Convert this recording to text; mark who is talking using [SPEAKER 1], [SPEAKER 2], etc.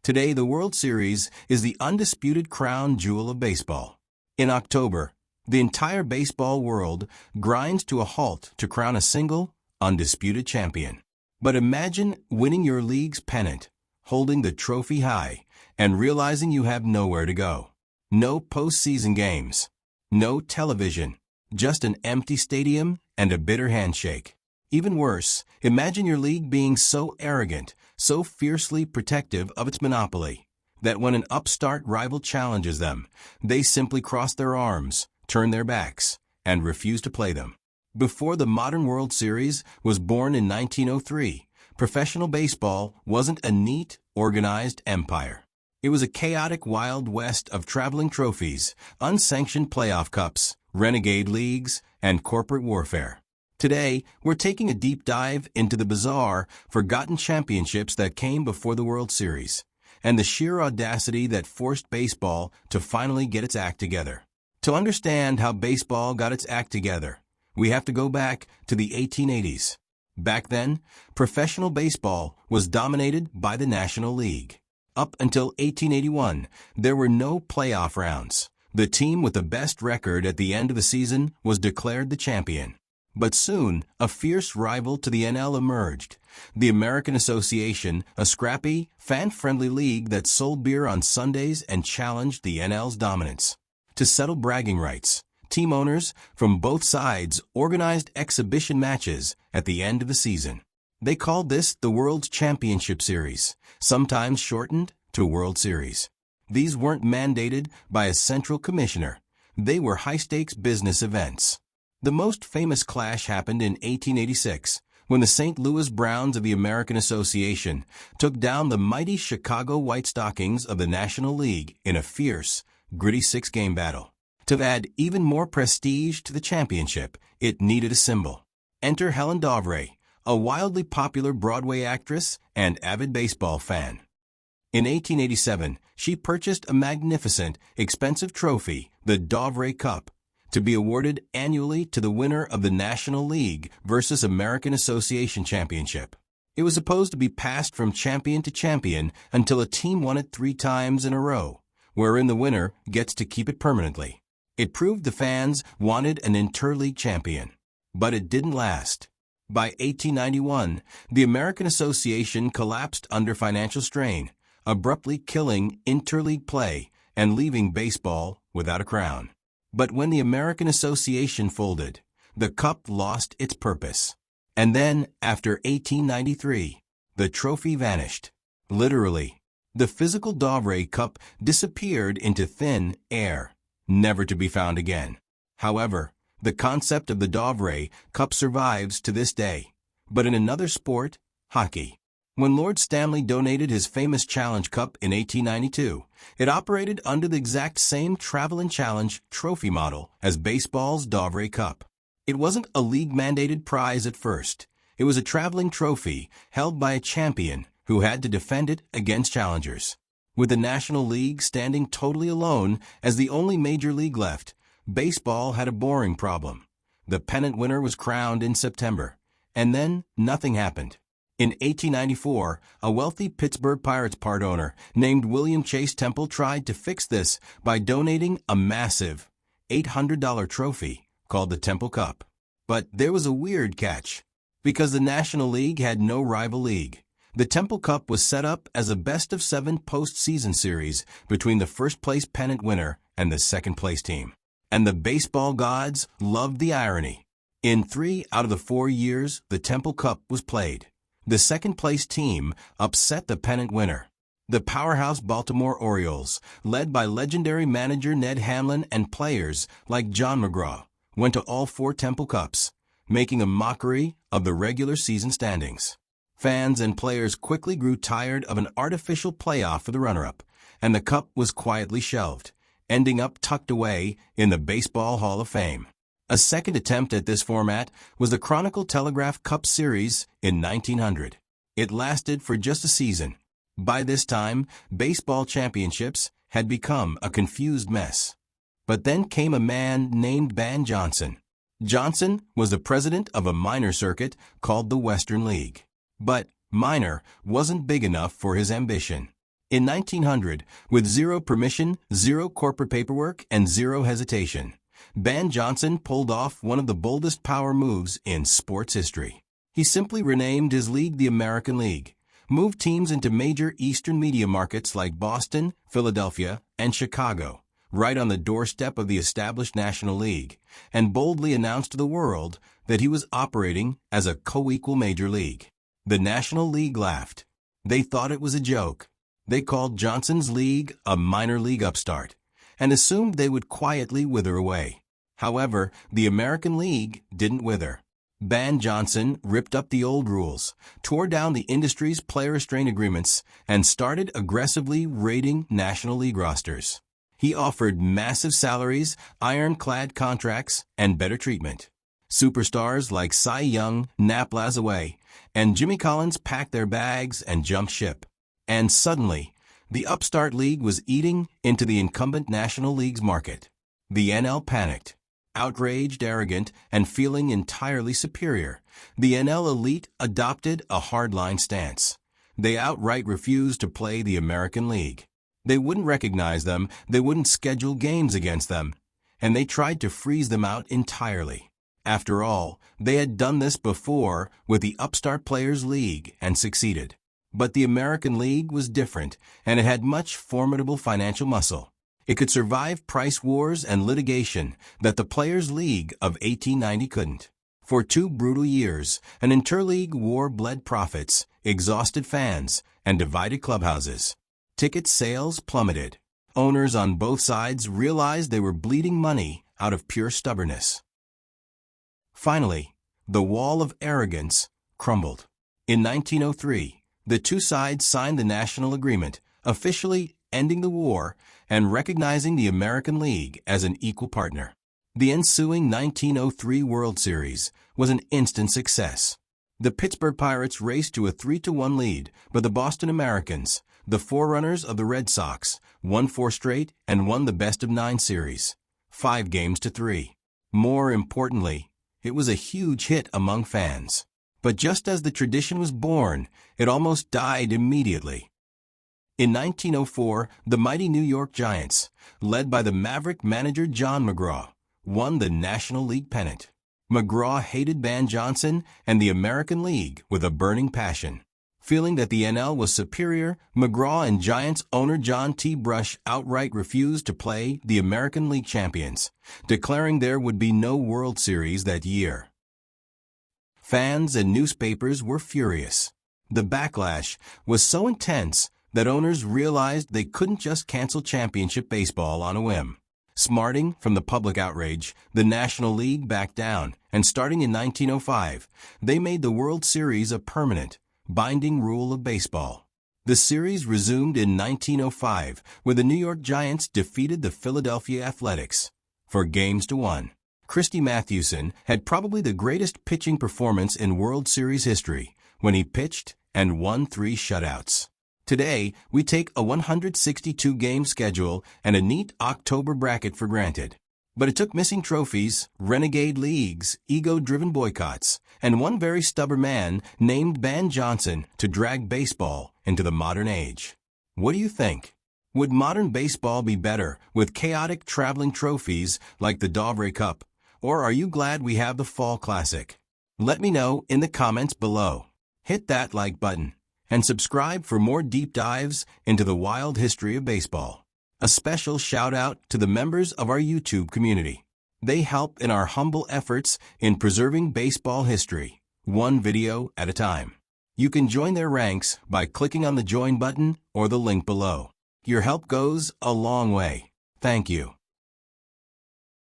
[SPEAKER 1] Today, the World Series is the undisputed crown jewel of baseball. In October, the entire baseball world grinds to a halt to crown a single, undisputed champion. But imagine winning your league's pennant, holding the trophy high, and realizing you have nowhere to go. No postseason games. No television. Just an empty stadium and a bitter handshake. Even worse, imagine your league being so arrogant, so fiercely protective of its monopoly, that when an upstart rival challenges them, they simply cross their arms, turn their backs, and refuse to play them. Before the modern World Series was born in 1903, professional baseball wasn't a neat, organized empire. It was a chaotic wild west of traveling trophies, unsanctioned playoff cups, renegade leagues, and corporate warfare. Today, we're taking a deep dive into the bizarre, forgotten championships that came before the World Series, and the sheer audacity that forced baseball to finally get its act together. To understand how baseball got its act together, we have to go back to the 1880s. Back then, professional baseball was dominated by the National League. Up until 1881, there were no playoff rounds. The team with the best record at the end of the season was declared the champion. But soon, a fierce rival to the NL emerged, the American Association, a scrappy, fan-friendly league that sold beer on Sundays and challenged the NL's dominance. To settle bragging rights, team owners from both sides organized exhibition matches at the end of the season. They called this the World Championship Series, sometimes shortened to World Series. These weren't mandated by a central commissioner. They were high-stakes business events. The most famous clash happened in 1886, when the St. Louis Browns of the American Association took down the mighty Chicago White Stockings of the National League in a fierce, gritty six-game battle. To add even more prestige to the championship, it needed a symbol. Enter Helen Dauvray, a wildly popular Broadway actress and avid baseball fan. In 1887, she purchased a magnificent, expensive trophy, the Dauvray Cup, to be awarded annually to the winner of the National League versus American Association Championship. It was supposed to be passed from champion to champion until a team won it 3 times in a row, wherein the winner gets to keep it permanently. It proved the fans wanted an interleague champion, but it didn't last. By 1891, the American Association collapsed under financial strain, abruptly killing interleague play and leaving baseball without a crown. But when the American Association folded, the cup lost its purpose. And then, after 1893, the trophy vanished. Literally, the physical Dauvray Cup disappeared into thin air, never to be found again. However, the concept of the Dauvray Cup survives to this day, but in another sport, hockey. When Lord Stanley donated his famous Challenge Cup in 1892, it operated under the exact same Travel and Challenge trophy model as baseball's Dauvray Cup. It wasn't a league-mandated prize at first. It was a traveling trophy held by a champion who had to defend it against challengers. With the National League standing totally alone as the only major league left, baseball had a boring problem. The pennant winner was crowned in September, and then nothing happened. In 1894, a wealthy Pittsburgh Pirates part owner named William Chase Temple tried to fix this by donating a massive $800 trophy called the Temple Cup. But there was a weird catch. Because the National League had no rival league, the Temple Cup was set up as a best-of-7 postseason series between the first-place pennant winner and the second-place team. And the baseball gods loved the irony. In 3 out of the 4 years the Temple Cup was played, the second-place team upset the pennant winner. The powerhouse Baltimore Orioles, led by legendary manager Ned Hanlon and players like John McGraw, went to all 4 Temple Cups, making a mockery of the regular season standings. Fans and players quickly grew tired of an artificial playoff for the runner-up, and the cup was quietly shelved, ending up tucked away in the Baseball Hall of Fame. A second attempt at this format was the Chronicle-Telegraph Cup Series in 1900. It lasted for just a season. By this time, baseball championships had become a confused mess. But then came a man named Ban Johnson. Johnson was the president of a minor circuit called the Western League. But minor wasn't big enough for his ambition. In 1900, with zero permission, zero corporate paperwork, and zero hesitation, Ban Johnson pulled off one of the boldest power moves in sports history. He simply renamed his league the American League, moved teams into major Eastern media markets like Boston, Philadelphia, and Chicago, right on the doorstep of the established National League, and boldly announced to the world that he was operating as a co-equal major league. The National League laughed. They thought it was a joke. They called Johnson's league a minor league upstart and assumed they would quietly wither away. However, the American League didn't wither. Ban Johnson ripped up the old rules, tore down the industry's player restraint agreements, and started aggressively raiding National League rosters. He offered massive salaries, ironclad contracts, and better treatment. Superstars like Cy Young, Nap Lazoie, and Jimmy Collins packed their bags and jumped ship. And suddenly, the upstart league was eating into the incumbent National League's market. The NL panicked. Outraged, arrogant, and feeling entirely superior, the NL elite adopted a hardline stance. They outright refused to play the American League. They wouldn't recognize them, they wouldn't schedule games against them, and they tried to freeze them out entirely. After all, they had done this before with the Upstart Players League and succeeded. But the American League was different, and it had much formidable financial muscle. It could survive price wars and litigation that the Players' League of 1890 couldn't. For 2 brutal years, an interleague war bled profits, exhausted fans, and divided clubhouses. Ticket sales plummeted. Owners on both sides realized they were bleeding money out of pure stubbornness. Finally, the wall of arrogance crumbled. In 1903, the two sides signed the National Agreement, officially ending the war and recognizing the American League as an equal partner. The ensuing 1903 World Series was an instant success. The Pittsburgh Pirates raced to a 3-1 lead, but the Boston Americans, the forerunners of the Red Sox, won 4 straight and won the best-of-9 series, 5-3. More importantly, it was a huge hit among fans. But just as the tradition was born, it almost died immediately. In 1904, the mighty New York Giants, led by the Maverick manager John McGraw, won the National League pennant. McGraw hated Ban Johnson and the American League with a burning passion. Feeling that the NL was superior, McGraw and Giants owner John T. Brush outright refused to play the American League champions, declaring there would be no World Series that year. Fans and newspapers were furious. The backlash was so intense that owners realized they couldn't just cancel championship baseball on a whim. Smarting from the public outrage, the National League backed down, and starting in 1905, they made the World Series a permanent, binding rule of baseball. The series resumed in 1905, where the New York Giants defeated the Philadelphia Athletics 4-1. Christy Mathewson had probably the greatest pitching performance in World Series history when he pitched and won 3 shutouts. Today, we take a 162-game schedule and a neat October bracket for granted. But it took missing trophies, renegade leagues, ego-driven boycotts, and one very stubborn man named Ban Johnson to drag baseball into the modern age. What do you think? Would modern baseball be better with chaotic traveling trophies like the Dauvray Cup, or are you glad we have the Fall Classic? Let me know in the comments below. Hit that like button and subscribe for more deep dives into the wild history of baseball. A special shout out to the members of our YouTube community. They help in our humble efforts in preserving baseball history, one video at a time. You can join their ranks by clicking on the join button or the link below. Your help goes a long way. Thank you.